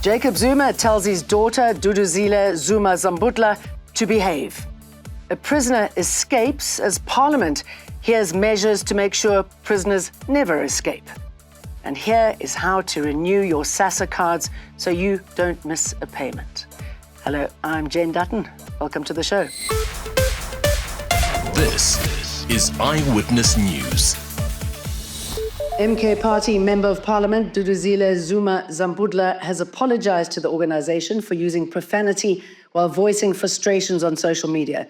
Jacob Zuma tells his daughter, Dudu Zuma-Sambudla, to behave. A prisoner escapes as Parliament hears measures to make sure prisoners never escape. And here is how to renew your Sassa cards so you don't miss a payment. Hello, I'm Jane Dutton. Welcome to the show. This is Eyewitness News. MK Party Member of Parliament Dudu Zuma-Sambudla has apologized to the organization for using profanity while voicing frustrations on social media.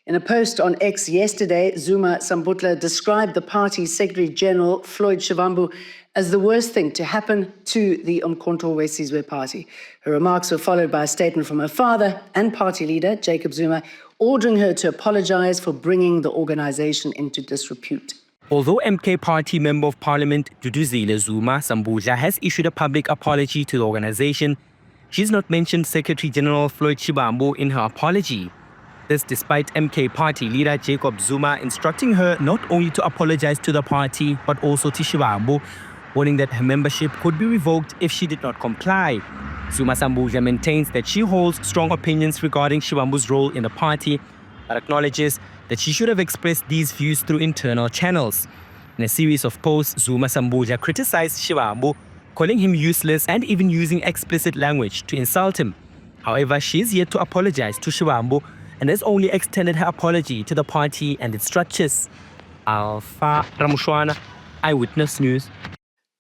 In a post on X yesterday, Zuma-Sambudla described the party's Secretary-General, Floyd Shivambu, as the worst thing to happen to the Umkhonto we Sizwe party. Her remarks were followed by a statement from her father and party leader, Jacob Zuma, ordering her to apologize for bringing the organization into disrepute. Although MK Party Member of Parliament Dudu Zuma-Sambudla has issued a public apology to the organization, she's not mentioned Secretary-General Floyd Shivambu in her apology. This despite MK Party leader Jacob Zuma instructing her not only to apologize to the party but also to Shivambu, warning that her membership could be revoked if she did not comply. Zuma-Sambudla maintains that she holds strong opinions regarding Shivambu's role in the party, but acknowledges that she should have expressed these views through internal channels. In a series of posts, Zuma-Sambudla criticized Shivambu, calling him useless and even using explicit language to insult him. However, she is yet to apologize to Shivambu and has only extended her apology to the party and its structures. Alpha Ramushwana, Eyewitness News.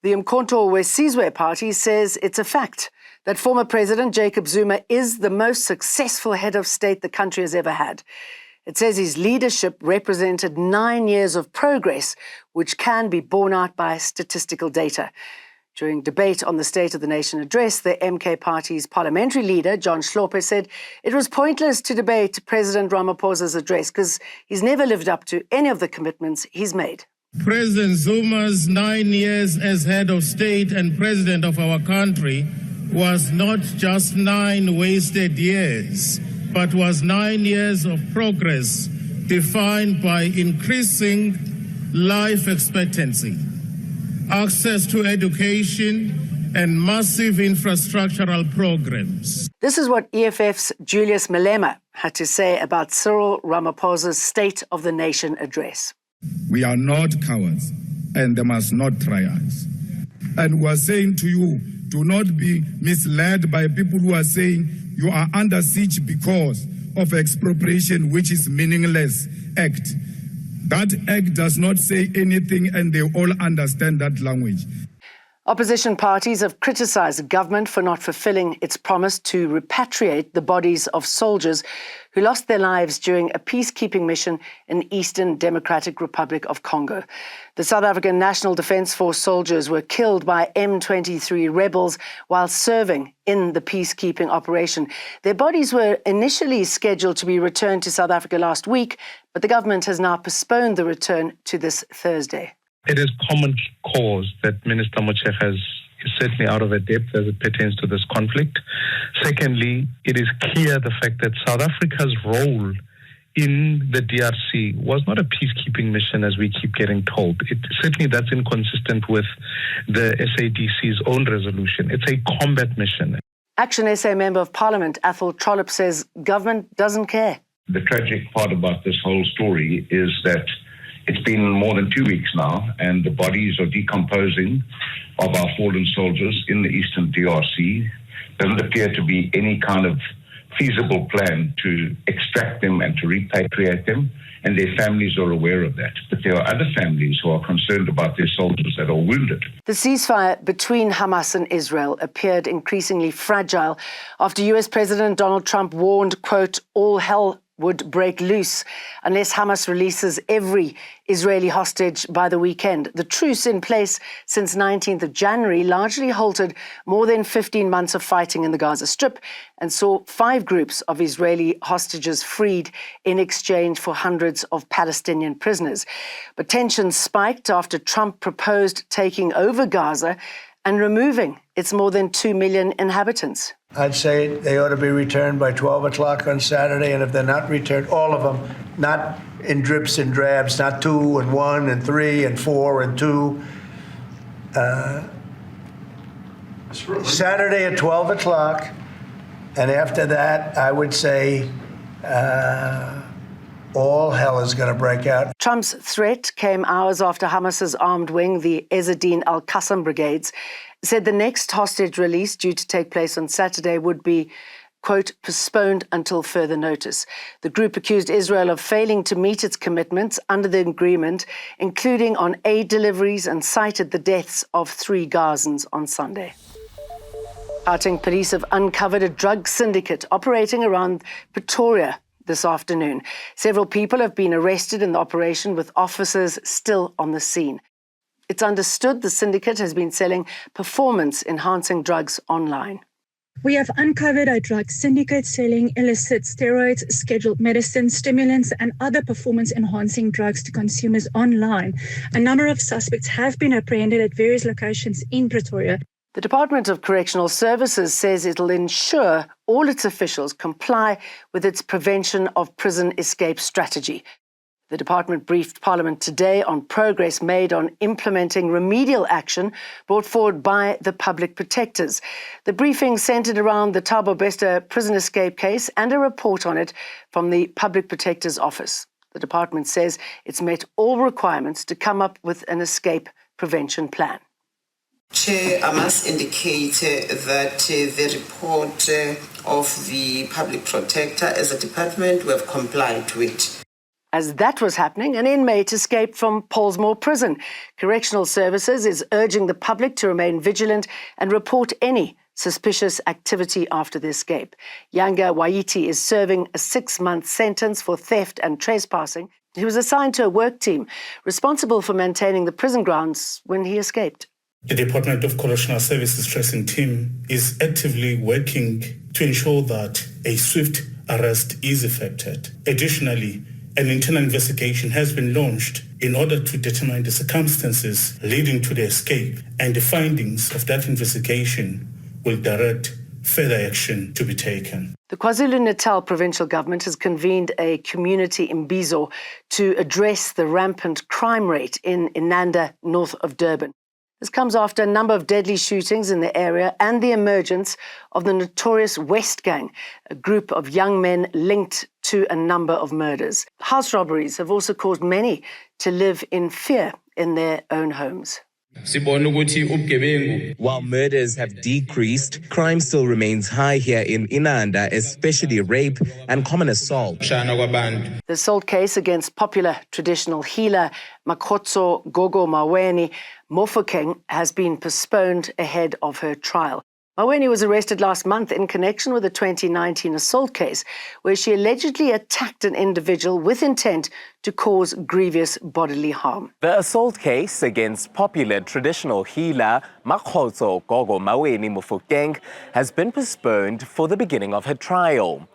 The Umkhonto we Sizwe party says it's a fact that former President Jacob Zuma is the most successful head of state the country has ever had. It says his leadership represented 9 years of progress, which can be borne out by statistical data. During debate on the State of the Nation address, the MK Party's parliamentary leader, John Hlophe, said it was pointless to debate President Ramaphosa's address because he's never lived up to any of the commitments he's made. President Zuma's 9 years as head of state and president of our country was not just 9 wasted years, but was 9 years of progress defined by increasing life expectancy, access to education, and massive infrastructural programs. This is what EFF's Julius Malema had to say about Cyril Ramaphosa's State of the Nation address. We are not cowards, and they must not try us. And we are saying to you, do not be misled by people who are saying you are under siege because of expropriation, which is meaningless act. That act does not say anything, and they all understand that language. Opposition parties have criticized the government for not fulfilling its promise to repatriate the bodies of soldiers who lost their lives during a peacekeeping mission in Eastern Democratic Republic of Congo. The South African National Defence Force soldiers were killed by M23 rebels while serving in the peacekeeping operation. Their bodies were initially scheduled to be returned to South Africa last week, but the government has now postponed the return to this Thursday. It is common cause that Minister Motshekga is certainly out of her depth as it pertains to this conflict. Secondly, it is clear the fact that South Africa's role in the DRC was not a peacekeeping mission as we keep getting told. Certainly that's inconsistent with the SADC's own resolution. It's a combat mission. Action SA Member of Parliament Athol Trollip says government doesn't care. The tragic part about this whole story is that it's been more than 2 weeks now, and the bodies are decomposing of our fallen soldiers in the Eastern DRC. Doesn't appear to be any kind of feasible plan to extract them and to repatriate them, and their families are aware of that. But there are other families who are concerned about their soldiers that are wounded. The ceasefire between Hamas and Israel appeared increasingly fragile after US President Donald Trump warned, quote, all hell would break loose unless Hamas releases every Israeli hostage by the weekend. The truce in place since 19th of January largely halted more than 15 months of fighting in the Gaza Strip and saw 5 groups of Israeli hostages freed in exchange for hundreds of Palestinian prisoners. But tensions spiked after Trump proposed taking over Gaza and removing its more than 2 million inhabitants. I'd say they ought to be returned by 12 o'clock on Saturday, and if they're not returned, all of them, not in drips and drabs, not 2 and 1 and 3 and 4 and 2. Saturday at 12 o'clock. And after that, I would say all hell is going to break out. Trump's threat came hours after Hamas's armed wing, the Ezzedine al-Qassam brigades, said the next hostage release due to take place on Saturday would be, quote, postponed until further notice. The group accused Israel of failing to meet its commitments under the agreement, including on aid deliveries, and cited the deaths of 3 Gazans on Sunday. Gauteng police have uncovered a drug syndicate operating around Pretoria this afternoon. Several people have been arrested in the operation, with officers still on the scene. It's understood the syndicate has been selling performance-enhancing drugs online. We have uncovered a drug syndicate selling illicit steroids, scheduled medicines, stimulants, and other performance-enhancing drugs to consumers online. A number of suspects have been apprehended at various locations in Pretoria. The Department of Correctional Services says it'll ensure all its officials comply with its prevention of prison escape strategy. The department briefed Parliament today on progress made on implementing remedial action brought forward by the public protectors. The briefing centred around the Thabo Bester prison escape case and a report on it from the Public Protector's Office. The department says it's met all requirements to come up with an escape prevention plan. Chair, I must indicate that the report of the Public Protector as a department we have complied with. As that was happening, an inmate escaped from Pollsmoor prison. Correctional Services is urging the public to remain vigilant and report any suspicious activity after the escape. Yanga Waiti is serving a 6-month sentence for theft and trespassing. He was assigned to a work team responsible for maintaining the prison grounds when he escaped. The Department of Correctional Services Tracing Team is actively working to ensure that a swift arrest is effected. Additionally, an internal investigation has been launched in order to determine the circumstances leading to the escape, and the findings of that investigation will direct further action to be taken. The KwaZulu-Natal provincial government has convened a community imbizo to address the rampant crime rate in Inanda, north of Durban. This comes after a number of deadly shootings in the area and the emergence of the notorious West Gang, a group of young men linked to a number of murders. House robberies have also caused many to live in fear in their own homes. While murders have decreased, crime still remains high here in Inanda, especially rape and common assault. The assault case against popular traditional healer Makgotso Gogo Maweni Mofokeng has been postponed ahead of her trial. Maweni was arrested last month in connection with a 2019 assault case where she allegedly attacked an individual with intent to cause grievous bodily harm. The assault case against popular traditional healer Makgotso Gogo Maweni Mofokeng has been postponed for the beginning of her trial.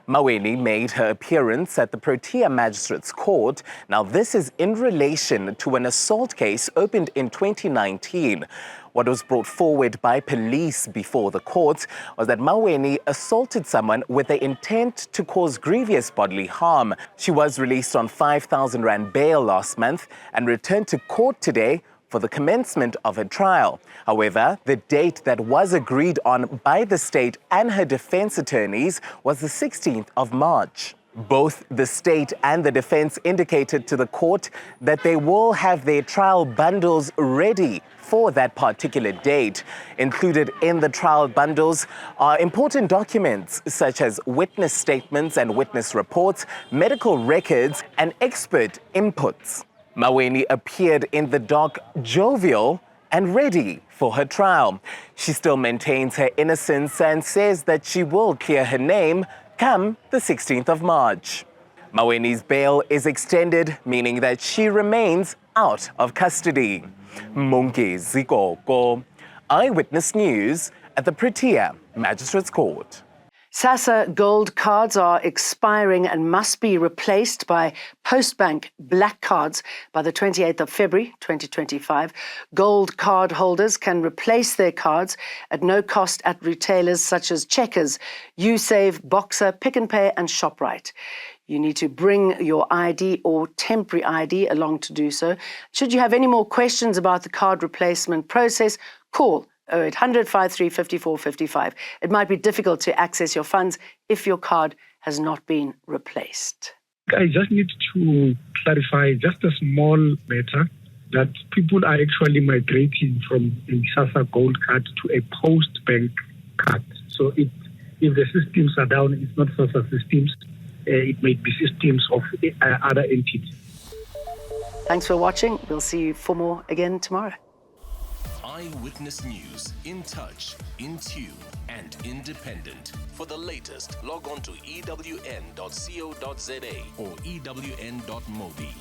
Maweni made her appearance at the Pretoria Magistrates Court. Now, this is in relation to an assault case opened in 2019. What was brought forward by police before the court was that Maweni assaulted someone with the intent to cause grievous bodily harm. She was released on 5,000 Rand bail last month and returned to court today for the commencement of her trial. However, the date that was agreed on by the state and her defense attorneys was the 16th of March. Both the state and the defense indicated to the court that they will have their trial bundles ready for that particular date. Included in the trial bundles are important documents such as witness statements and witness reports, medical records, and expert inputs. Maweni appeared in the dock jovial and ready for her trial. She still maintains her innocence and says that she will clear her name come the 16th of March. Maweni's bail is extended, meaning that she remains out of custody. Mungi Zikoko, Eyewitness News at the Pretoria Magistrates Court. Sassa gold cards are expiring and must be replaced by Postbank black cards by the 28th of February 2025. Gold card holders can replace their cards at no cost at retailers such as Checkers, Usave, Boxer, Pick n Pay and ShopRite. You need to bring your ID or temporary ID along to do so. Should you have any more questions about the card replacement process, call 0800 53 54 55. It might be difficult to access your funds if your card has not been replaced. I just need to clarify just a small matter that people are actually migrating from a Sassa Gold card to a Post Bank card. So if the systems are down, it's not Sassa systems. It may be systems of other entities. Thanks for watching. We'll see you for more again tomorrow. Eyewitness News, in touch, in tune, and independent. For the latest, log on to ewn.co.za or ewn.mobi.